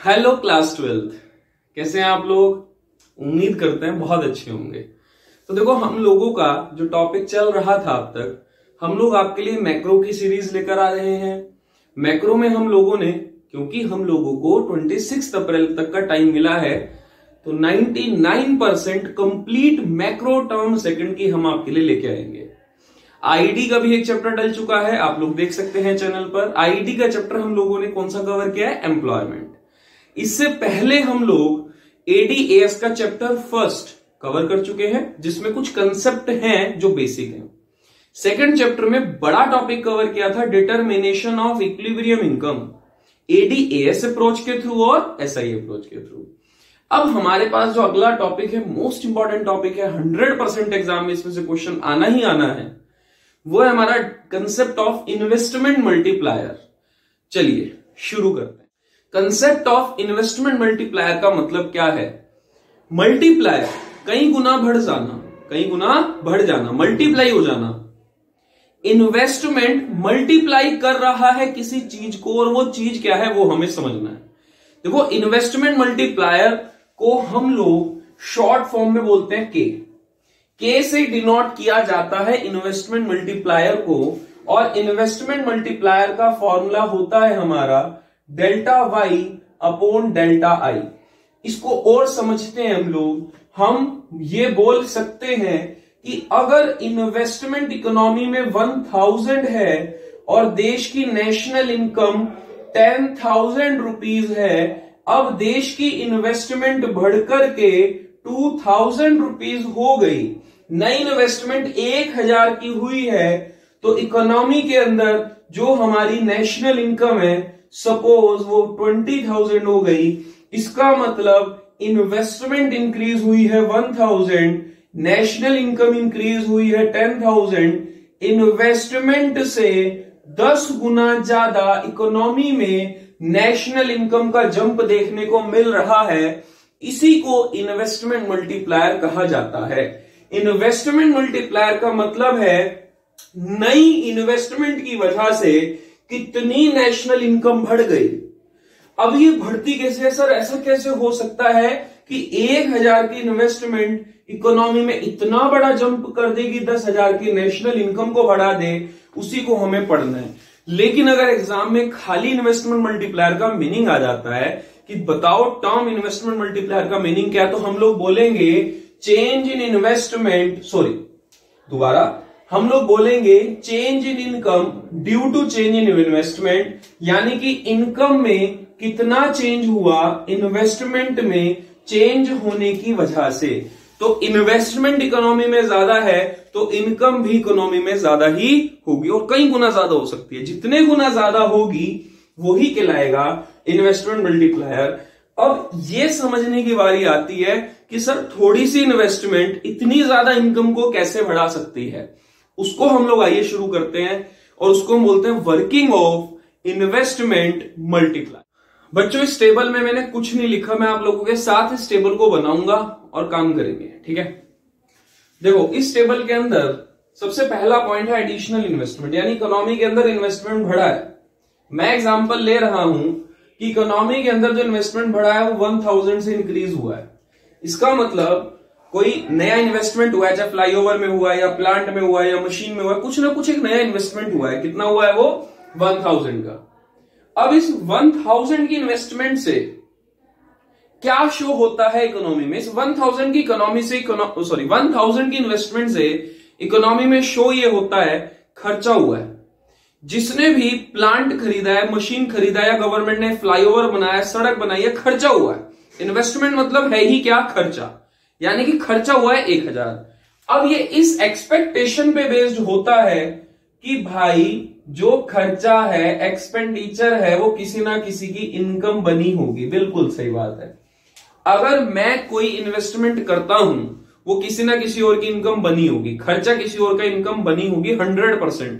Hello class 12th, कैसे हैं आप लोग। उम्मीद करते हैं बहुत अच्छे होंगे। तो देखो, हम लोगों का जो टॉपिक चल रहा था अब तक, हम लोग आपके लिए मैक्रो की सीरीज लेकर आ रहे हैं। मैक्रो में हम लोगों ने, क्योंकि हम लोगों को 26 अप्रैल तक का टाइम मिला है, तो 99% कंप्लीट मैक्रो टर्म सेकंड की हम आपके लिए लेके आएंगे। आईडी का भी एक चैप्टर डल चुका है, आप लोग देख सकते हैं चैनल पर। आईडी का चैप्टर हम लोगों ने कौन सा कवर किया है? एम्प्लॉयमेंट। इससे पहले हम लोग एडीएएस का चैप्टर फर्स्ट कवर कर चुके हैं, जिसमें कुछ कंसेप्ट हैं जो बेसिक हैं। सेकंड चैप्टर में बड़ा टॉपिक कवर किया था, determination of equilibrium income, ADAS approach के थ्रू और एसआई अप्रोच के थ्रू। अब हमारे पास जो अगला टॉपिक है, मोस्ट इंपॉर्टेंट टॉपिक है, 100% एग्जाम में इसमें से क्वेश्चन आना ही आना है, वो है हमारा कंसेप्ट ऑफ इन्वेस्टमेंट मल्टीप्लायर। चलिए शुरू करते हैं। कंसेप्ट ऑफ इन्वेस्टमेंट मल्टीप्लायर का मतलब क्या है? मल्टीप्लायर, कई गुना बढ़ जाना, कई गुना बढ़ जाना, मल्टीप्लाई हो जाना। इन्वेस्टमेंट मल्टीप्लाई कर रहा है किसी चीज को, और वो चीज क्या है वो हमें समझना है। देखो, इन्वेस्टमेंट मल्टीप्लायर को हम लोग शॉर्ट फॉर्म में बोलते हैं के से डिनोट किया जाता है इन्वेस्टमेंट मल्टीप्लायर को, और इन्वेस्टमेंट मल्टीप्लायर का फॉर्मूला होता है हमारा delta Y upon delta I. इसको और समझते हैं हम ये बोल सकते हैं कि अगर इन्वेस्टमेंट इकोनॉमी में 1000 है और देश की नेशनल इनकम 10,000 रुपीज है, अब देश की इन्वेस्टमेंट बढ़कर के 2000 रुपीज हो गई, नई इन्वेस्टमेंट 1000 की हुई है, तो इकोनॉमी के अंदर जो हमारी नेशनल इनकम है, सपोज वो 20,000 हो गई। इसका मतलब इन्वेस्टमेंट इंक्रीज हुई है 1000, नेशनल इनकम इंक्रीज हुई है 10,000। इन्वेस्टमेंट से 10 गुना ज्यादा इकोनॉमी में नेशनल इनकम का जंप देखने को मिल रहा है। इसी को इन्वेस्टमेंट मल्टीप्लायर कहा जाता है। इन्वेस्टमेंट मल्टीप्लायर का मतलब है नई इन्वेस्टमेंट की वजह से कितनी नेशनल इनकम बढ़ गई। अब ये बढ़ती कैसे है सर? ऐसा कैसे हो सकता है कि 1000 की इन्वेस्टमेंट इकोनॉमी में इतना बड़ा जंप कर देगी, 10,000 की नेशनल इनकम को बढ़ा दे? उसी को हमें पढ़ना है। लेकिन अगर एग्जाम में खाली इन्वेस्टमेंट मल्टीप्लायर का मीनिंग आ जाता है कि बताओ टर्म इन्वेस्टमेंट मल्टीप्लायर का मीनिंग क्या है, तो हम लोग बोलेंगे चेंज इन इन्वेस्टमेंट, हम लोग बोलेंगे change in income due to change in investment, यानी कि इनकम में कितना चेंज हुआ इन्वेस्टमेंट में चेंज होने की वजह से। तो इन्वेस्टमेंट इकोनॉमी में ज्यादा है तो इनकम भी इकोनॉमी में ज्यादा ही होगी, और कई गुना ज्यादा हो सकती है। जितने गुना ज्यादा होगी वही कहलाएगा इन्वेस्टमेंट मल्टीप्लायर। अब ये समझने की बारी आती है कि सर थोड़ी सी इन्वेस्टमेंट इतनी ज्यादा इनकम को कैसे बढ़ा सकती है। उसको हम लोग आइए शुरू करते हैं, और उसको हम बोलते हैं वर्किंग ऑफ इन्वेस्टमेंट मल्टीप्लायर। बच्चों, इस टेबल में मैंने कुछ नहीं लिखा, मैं आप लोगों के साथ इस टेबल को बनाऊंगा और काम करेंगे, ठीक है। देखो, इस टेबल के अंदर सबसे पहला पॉइंट है एडिशनल इन्वेस्टमेंट, यानी इकोनॉमी के अंदर इन्वेस्टमेंट बढ़ा है। मैं एग्जांपल ले रहा हूं कि इकोनॉमी के अंदर जो इन्वेस्टमेंट बढ़ा है वो 1000 से इंक्रीज हुआ है। इसका मतलब कोई नया इन्वेस्टमेंट हुआ है, चाहे फ्लाईओवर में हुआ है या प्लांट में हुआ है या मशीन में हुआ है, कुछ ना कुछ एक नया इन्वेस्टमेंट हुआ है। कितना हुआ है वो? 1000 का। अब इस 1000 की इन्वेस्टमेंट से क्या शो होता है इकोनॉमी में? इस 1000 की इकोनॉमी से 1000 की इन्वेस्टमेंट से इकोनॉमी में शो ये होता है खर्चा हुआ है। जिसने भी प्लांट खरीदा है, मशीन खरीदा है, या गवर्नमेंट ने फ्लाईओवर बनाया, सड़क बनाई है, खर्चा हुआ है। इन्वेस्टमेंट मतलब है ही क्या? खर्चा, यानी कि खर्चा हुआ है 1000। अब ये इस एक्सपेक्टेशन पे बेस्ड होता है कि भाई जो खर्चा है, एक्सपेंडिचर है, वो किसी ना किसी की इनकम बनी होगी। बिल्कुल सही बात है। अगर मैं कोई इन्वेस्टमेंट करता हूं, वो किसी ना किसी और की इनकम बनी होगी, खर्चा किसी और का इनकम बनी होगी 100%।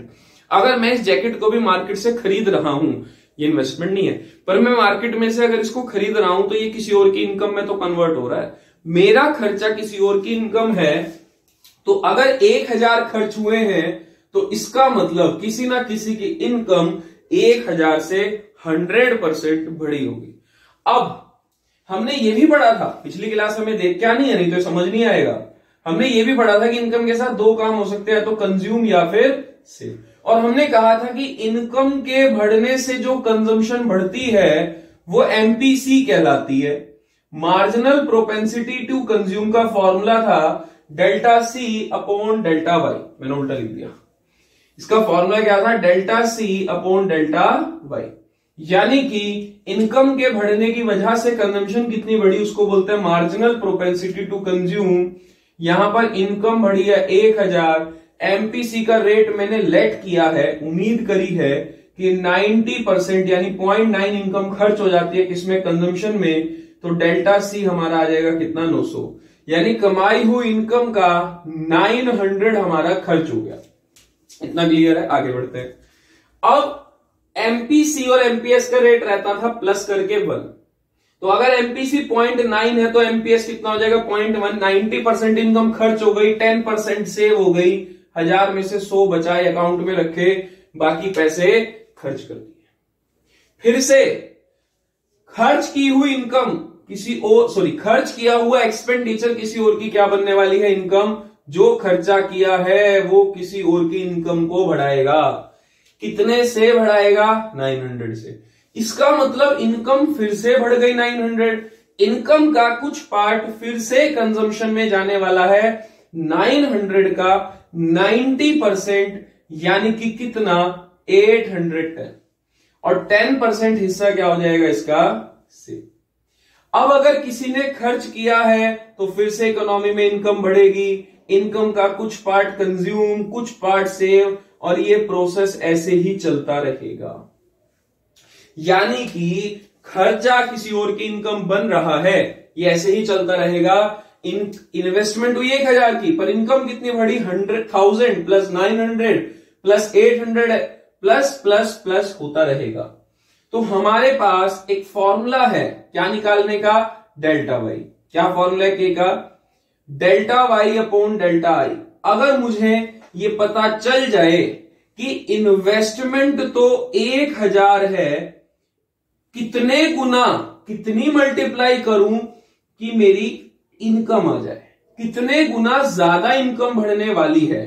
अगर मैं इस जैकेट को भी मार्केट से खरीद रहा हूं, ये इन्वेस्टमेंट नहीं है, पर मैं मार्केट में से अगर इसको खरीद रहा हूं तो ये किसी और की इनकम में तो कन्वर्ट हो रहा है। मेरा खर्चा किसी और की इनकम है, तो अगर 1000 खर्च हुए हैं तो इसका मतलब किसी ना किसी की इनकम 1000 से 100% बढ़ी होगी। अब हमने ये भी पढ़ा था, पिछली क्लास में देख क्या नहीं है, नहीं तो समझ नहीं आएगा। हमने ये भी पढ़ा था कि इनकम के साथ दो काम हो सकते हैं, तो कंज्यूम या फिर सेव। और हमने कहा था कि इनकम के बढ़ने से जो कंजम्पशन बढ़ती है वो एमपीसी कहलाती है। मार्जिनल प्रोपेंसिटी टू कंज्यूम का फॉर्मूला था delta C upon delta Y, मैंने उल्टा लिख दिया। इसका फॉर्मूला क्या था? Delta C upon delta Y. यानी कि इनकम के बढ़ने की वजह से कंजम्पशन कितनी बढ़ी उसको बोलते हैं मार्जिनल प्रोपेंसिटी टू कंज्यूम। यहां पर इनकम बढ़ी है 1000, एमपीसी का रेट मैंने लेट किया है, उम्मीद करी है कि 90% यानी 0.9 इनकम खर्च हो जाती है किसमें? कंजम्पशन में। तो डेल्टा सी हमारा आ जाएगा कितना? 900, यानी कमाई हुई इनकम का 900 हमारा खर्च हो गया। इतना क्लियर है? आगे बढ़ते हैं। अब एमपीसी और एमपीएस का रेट रहता था प्लस करके 1, तो अगर एमपीसी 0.9 है तो एमपीएस कितना हो जाएगा? 0.1। 90% इनकम खर्च हो गई, 10% सेव हो गई, 1000 में से 100 बचाए अकाउंट में रखे, बाकी पैसे खर्च कर दिए। फिर से खर्च की हुई इनकम किसी और, खर्च किया हुआ एक्सपेंडिचर किसी और की क्या बनने वाली है? इनकम। जो खर्चा किया है वो किसी और की इनकम को बढ़ाएगा। कितने से बढ़ाएगा? 900 से। इसका मतलब इनकम फिर से बढ़ गई 900। इनकम का कुछ पार्ट फिर से कंजम्पशन में जाने वाला है। 900 का 90% यानी कि कितना? 810, और 10% हिस्सा क्या हो जाएगा इसका? से। अब अगर किसी ने खर्च किया है तो फिर से इकोनॉमी में इनकम बढ़ेगी। इनकम का कुछ पार्ट कंज्यूम, कुछ पार्ट सेव, और ये प्रोसेस ऐसे ही चलता रहेगा। यानी कि खर्चा किसी और की इनकम बन रहा है, ये ऐसे ही चलता रहेगा। इन्वेस्टमेंट हुई 1000 की, पर इनकम कितनी बढ़ी? 100,000 plus 900 plus 800 plus plus plus होता रहेगा। तो हमारे पास एक फॉर्मूला है क्या निकालने का? Delta Y. क्या फॉर्मूला है के का? Delta Y upon delta I. अगर मुझे ये पता चल जाए कि इन्वेस्टमेंट तो 1000 है, कितने गुना, कितनी मल्टीप्लाई करूं कि मेरी इनकम आ जाए, कितने गुना ज्यादा इनकम बढ़ने वाली है?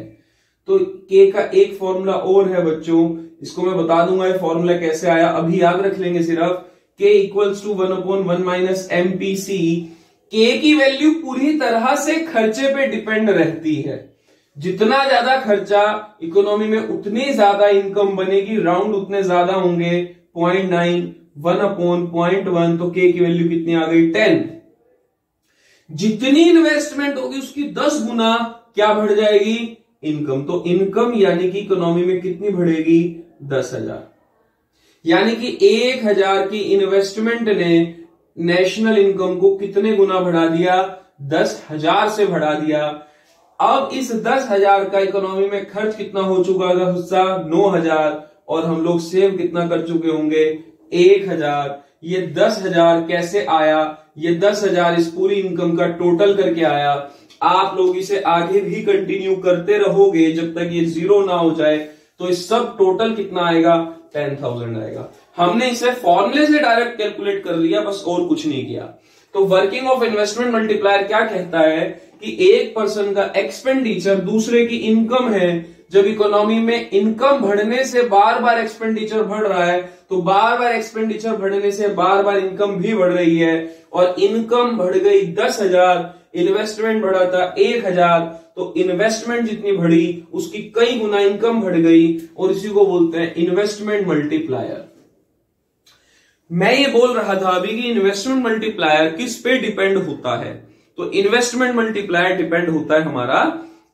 तो के का एक फॉर्मूला और है बच्चों, इसको मैं बता दूंगा ये फॉर्मूला कैसे आया, अभी याद रख लेंगे सिर्फ। के equals to 1/1 minus MPC. K की वैल्यू पूरी तरह से खर्चे पे डिपेंड रहती है। जितना ज्यादा खर्चा इकोनॉमी में उतनी ज्यादा इनकम बनेगी, राउंड उतने ज्यादा होंगे। 0.9 1/0.1, तो के की वैल्यू कितनी आ गई? 10। जितनी इन्वेस्टमेंट होगी उसकी 10 गुना क्या बढ़ जाएगी? इनकम। तो इनकम यानी कि इकोनॉमी में कितनी बढ़ेगी? 10,000। यानी कि 1000 की इन्वेस्टमेंट ने नेशनल इनकम को कितने गुना बढ़ा दिया? 10,000 से बढ़ा दिया। अब इस 10,000 का इकोनॉमी में खर्च कितना हो चुका है? हिस्सा 9,000, और हम लोग सेव कितना कर चुके होंगे? 1000। ये 10,000 कैसे आया? ये 10,000 इस पूरी इनकम का टोटल करके आया। आप लोग इसे आगे भी कंटिन्यू करते रहोगे जब तक ये 0 ना हो जाए, तो इस सब टोटल कितना आएगा? 10,000 आएगा। हमने इसे फॉर्मूले से डायरेक्ट कैलकुलेट कर लिया, बस और कुछ नहीं किया। तो वर्किंग ऑफ इन्वेस्टमेंट मल्टीप्लायर क्या कहता है कि एक पर्सन का एक्सपेंडिचर दूसरे की इनकम है। जब इकोनॉमी में इनकम बढ़ने से बार बार एक्सपेंडिचर बढ़ रहा है, तो बार बार एक्सपेंडिचर बढ़ने से बार बार इनकम भी बढ़ रही है, और इनकम बढ़ गई 10,000, इन्वेस्टमेंट बढ़ा था 1000, तो इन्वेस्टमेंट जितनी बढ़ी उसकी कई गुना इनकम बढ़ गई, और इसी को बोलते हैं इन्वेस्टमेंट मल्टीप्लायर। मैं ये बोल रहा था अभी कि इन्वेस्टमेंट मल्टीप्लायर किस पे डिपेंड होता है? तो इन्वेस्टमेंट मल्टीप्लायर डिपेंड होता है हमारा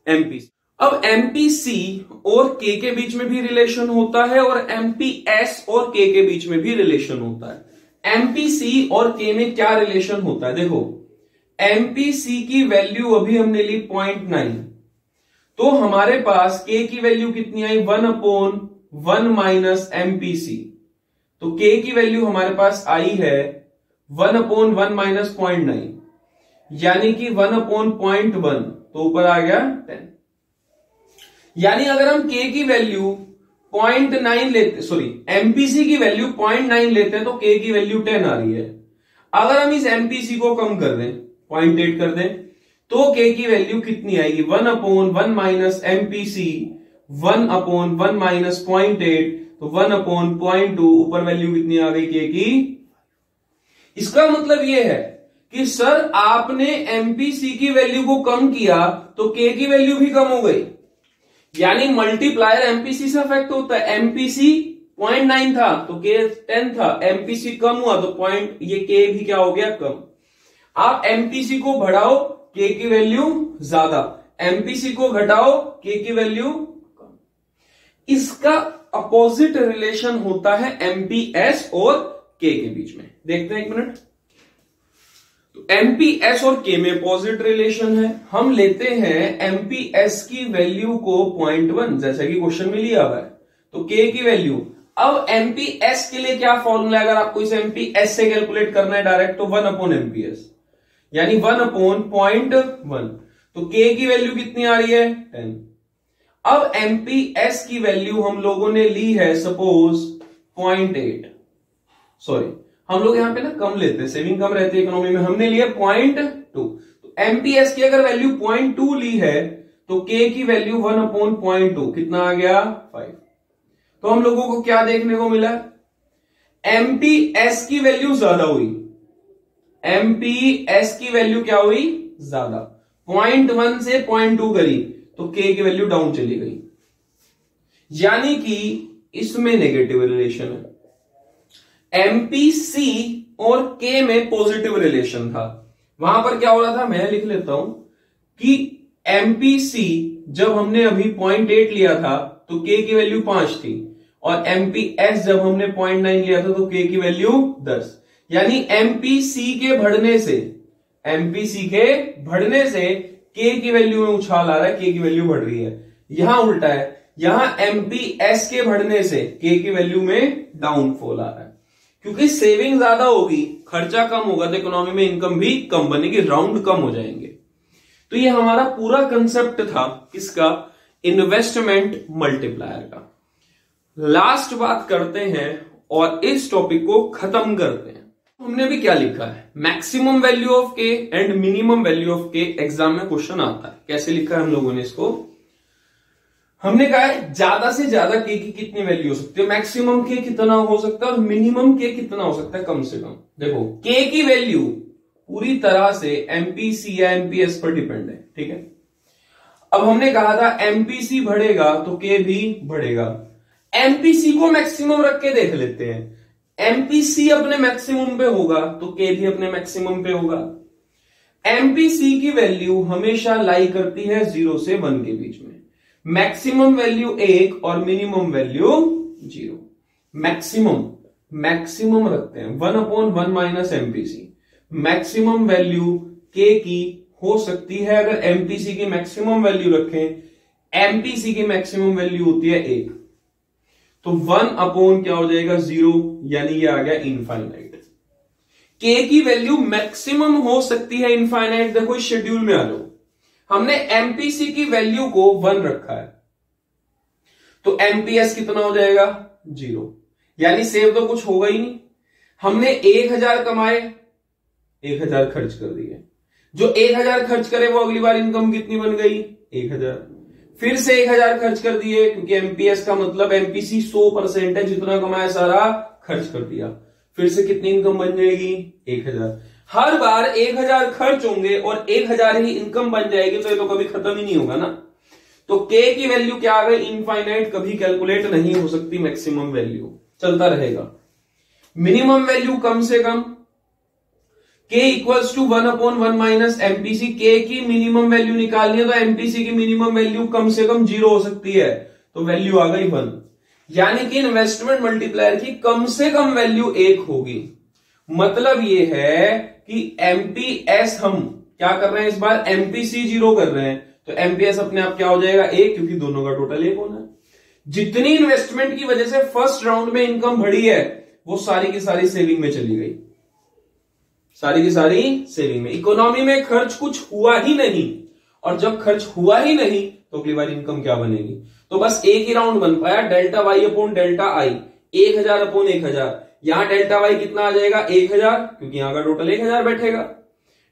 एमपीसी। अब एमपीसी और के बीच में भी रिलेशन होता है, और एमपीएस और के बीच में भी रिलेशन होता है। एमपीसी और के में क्या रिलेशन होता है? देखो, एमपीसी की वैल्यू अभी हमने ली 0.9, तो हमारे पास के की वैल्यू कितनी आई? 1/1 माइनस एमपीसी। तो के की वैल्यू हमारे पास आई है 1/1 माइनस 0.9, यानी कि 1/0.1, तो ऊपर आ गया 10। यानी अगर हम के की वैल्यू 0.9 लेते, एमपीसी की वैल्यू 0.9 लेते हैं, तो के की वैल्यू 10 आ रही है। अगर हम इस एमपीसी को कम कर दें, 0.8 कर दें, तो के की वैल्यू कितनी आएगी? 1/1 माइनस एमपीसी, 1/1 माइनस 0.8, तो 1/0.2, ऊपर वैल्यू कितनी आ गई के की? इसका मतलब यह है कि सर आपने एमपीसी की वैल्यू को कम किया तो के की वैल्यू भी कम हो गई। यानी मल्टीप्लायर एमपीसी से अफेक्ट होता है। एमपीसी 0.9 था तो के 10 था, एमपीसी कम हुआ तो पॉइंट, ये के भी क्या हो गया? कम। आप एमपीसी को बढ़ाओ, के की वैल्यू ज्यादा, एमपीसी को घटाओ, के की वैल्यू कम। इसका अपोजिट रिलेशन होता है एमपीएस और के के बीच में। देखते हैं एक मिनट। तो एमपीएस और के में अपोजिट रिलेशन है। हम लेते हैं एमपीएस की वैल्यू को 0.1, जैसा कि क्वेश्चन में लिया हुआ है, तो के की वैल्यू। अब एमपीएस के लिए क्या फॉर्मूला है? अगर आपको इसे एमपीएस से कैलकुलेट करना है डायरेक्ट, तो 1/एमपीएस, यानी 1/0.1। तो के की वैल्यू कितनी आ रही है? 10। अब एमपीएस की वैल्यू हम लोगों ने ली है सपोज 0.8, सॉरी हम लोग यहां पे ना कम लेते हैं, सेविंग कम रहती है इकोनॉमी में, हमने लिया 0.2। तो एमपीएस की अगर वैल्यू 0.2 ली है तो के की वैल्यू 1/0.2 कितना आ गया? 5। तो हम लोगों को क्या देखने को मिला? एमपीएस की वैल्यू ज्यादा हुई, एमपीएस की वैल्यू क्या हुई? ज्यादा। 0.1 से 0.2 करी तो के की वैल्यू डाउन चली गई, यानी कि इसमें नेगेटिव रिलेशन है। एमपीसी और के में पॉजिटिव रिलेशन था। वहां पर क्या हो रहा था? मैं लिख लेता हूं कि एमपीसी जब हमने अभी 0.8 लिया था तो के की वैल्यू 5 थी, और एमपीएस जब हमने 0.9 लिया था तो के की वैल्यू 10। यानी एमपीसी के बढ़ने से, एमपीसी के बढ़ने से के की वैल्यू में उछाल आ रहा है, के की वैल्यू बढ़ रही है। यहां उल्टा है, यहां एमपीएस के बढ़ने से के की वैल्यू में डाउनफॉल आ रहा है। क्योंकि सेविंग ज्यादा होगी, खर्चा कम होगा, तो इकोनॉमी में इनकम भी कम बनेगी, राउंड कम हो जाएंगे। तो ये हमारा पूरा कंसेप्ट था किसका? इन्वेस्टमेंट मल्टीप्लायर का। लास्ट बात करते हैं और इस टॉपिक को खत्म करते हैं। हमने भी क्या लिखा है? मैक्सिमम वैल्यू ऑफ के एंड मिनिमम वैल्यू ऑफ के एग्जाम में क्वेश्चन आता है। कैसे लिखा है हम लोगों ने इसको? हमने कहा है ज्यादा से ज्यादा के की कितनी वैल्यू हो सकती है, मैक्सिमम के कितना हो सकता है और मिनिमम के कितना हो सकता है कम से कम। देखो के की वैल्यू पूरी तरह से एमपीसी या एमपीएस पर डिपेंड है, ठीक है। अब हमने कहा था एमपीसी बढ़ेगा तो के भी बढ़ेगा। एमपीसी को मैक्सिमम रख के देख लेते हैं। एमपीसी अपने मैक्सिमम पे होगा तो के भी अपने मैक्सिमम पे होगा। एमपीसी की वैल्यू हमेशा लाई करती है 0 से 1 के बीच में। मैक्सिमम वैल्यू 1 और मिनिमम वैल्यू 0। मैक्सिमम रखते हैं 1/1 माइनस एमपीसी। मैक्सिमम वैल्यू के की हो सकती है, अगर एमपीसी की मैक्सिमम वैल्यू रखें, एमपीसी की मैक्सिमम वैल्यू होती है 1, तो 1/, क्या हो जाएगा? 0, यानी ये आ गया इनफाइनाइट। के की वैल्यू मैक्सिमम हो सकती है इनफाइनाइट। देखो इस शेड्यूल में आ जाओ, हमने एमपीसी की वैल्यू को 1 रखा है, तो एमपीएस कितना हो जाएगा? 0, यानी सेव तो कुछ होगा ही नहीं। हमने 1000 कमाए, 1000 खर्च कर दिए। जो 1000 खर्च करे वो अगली बार इनकम कितनी बन गई? 1000। फिर से 1000 खर्च कर दिए, क्योंकि एमपीएस का मतलब एमपीसी 100% है, जितना कमाया सारा खर्च कर दिया। फिर से कितनी इनकम बन जाएगी? 1000। हर बार 1000 खर्च होंगे और 1000 ही इनकम बन जाएगी, तो ये तो कभी खत्म ही नहीं होगा ना। तो के की वैल्यू क्या आ गई? इनफाइनाइट, कभी कैलकुलेट नहीं हो सकती मैक्सिमम वैल्यू, चलता रहेगा। मिनिमम वैल्यू कम से कम k equals to 1/1 minus MPC. K की मिनिमम वैल्यू निकालनी है तो एमपीसी की मिनिमम वैल्यू कम से कम 0 हो सकती है, तो वैल्यू आ गई 1। यानी कि इन्वेस्टमेंट मल्टीप्लायर की कम से कम वैल्यू 1 होगी। मतलब ये है कि एमपीएस हम क्या कर रहे हैं इस बार? एमपीसी 0 कर रहे हैं, तो एमपीएस अपने आप क्या हो जाएगा? 1, क्योंकि दोनों का टोटल 1 होना है। जितनी इन्वेस्टमेंट की वजह से फर्स्ट राउंड में इनकम बढ़ी है, वो सारी की सारी सेविंग में चली गई, सारी की सारी सेविंग में। इकोनॉमी में खर्च कुछ हुआ ही नहीं, और जब खर्च हुआ ही नहीं तो अगली बार इनकम क्या बनेगी? तो बस एक ही राउंड बन पाया, delta Y upon delta I, 1000 upon 1000। यहां डेल्टा वाई कितना आ जाएगा 1000, क्योंकि यहां का टोटल 1000 बैठेगा।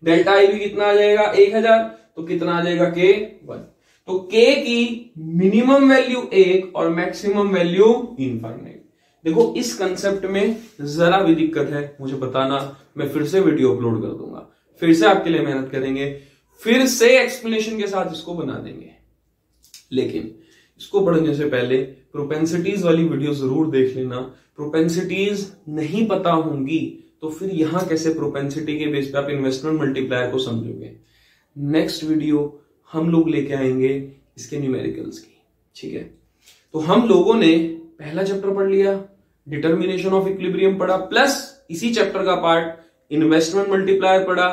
डेल्टा आई भी कितना आ जाएगा 1000, तो कितना आ जाएगा के 1। तो के की मिनिमम वैल्यू 1 और मैक्सिमम वैल्यू इनफाइनाइट। देखो इस कंसेप्ट में जरा भी दिक्कत है मुझे बताना, मैं फिर से वीडियो अपलोड कर दूंगा, फिर से आपके लिए मेहनत करेंगे, फिर से एक्सप्लेनेशन के साथ इसको बना देंगे। लेकिन इसको पढ़ने से पहले प्रोपेंसिटीज वाली वीडियो जरूर देख लेना। प्रोपेंसिटीज नहीं पता होंगी तो फिर यहां कैसे प्रोपेंसिटी के बेस पे आप इन्वेस्टमेंट मल्टीप्लायर को समझोगे। नेक्स्ट वीडियो हम लोग लेके आएंगे इसके न्यूमेरिकल्स की, ठीक है। तो हम लोगों ने पहला चैप्टर पढ़ लिया, डिटर्मिनेशन ऑफ इक्विलिब्रियम पढ़ा, प्लस इसी चैप्टर का पार्ट इन्वेस्टमेंट मल्टीप्लायर पढ़ा।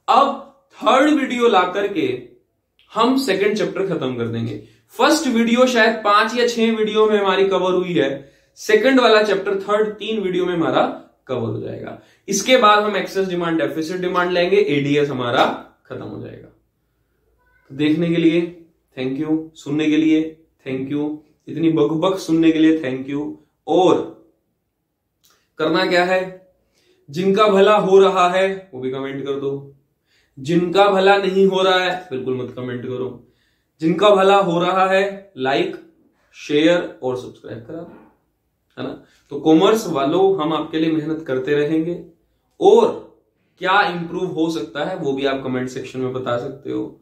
अब थर्ड वीडियो ला करके हम सेकंड चैप्टर खत्म कर देंगे। फर्स्ट वीडियो शायद 5 या 6 वीडियो में हमारी कवर हुई है, सेकंड वाला चैप्टर थर्ड 3 वीडियो में हमारा कवर हो जाएगा। इसके बाद हम एक्सेस डिमांड डेफिसिट डिमांड लेंगे, एडीएस हमारा खत्म हो जाएगा। तो देखने के लिए थैंक यू, सुनने के लिए थैंक यू, इतनी बकबक सुनने के लिए थैंक यू। और करना क्या है, जिनका भला हो रहा है वो भी कमेंट कर दो, जिनका भला नहीं हो रहा है बिल्कुल मत कमेंट करो। जिनका भला हो रहा है लाइक शेयर और सब्सक्राइब करा दो, है ना। तो कॉमर्स वालों हम आपके लिए मेहनत करते रहेंगे, और क्या इंप्रूव हो सकता है वो भी आप कमेंट सेक्शन में बता सकते हो।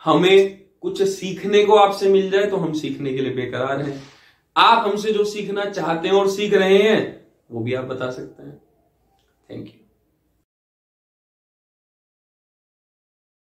हमें कुछ सीखने को आपसे मिल जाए तो हम सीखने के लिए बेकरार हैं। आप हमसे जो सीखना चाहते हैं और सीख रहे हैं वो भी आप बता सकते हैं। Thank you.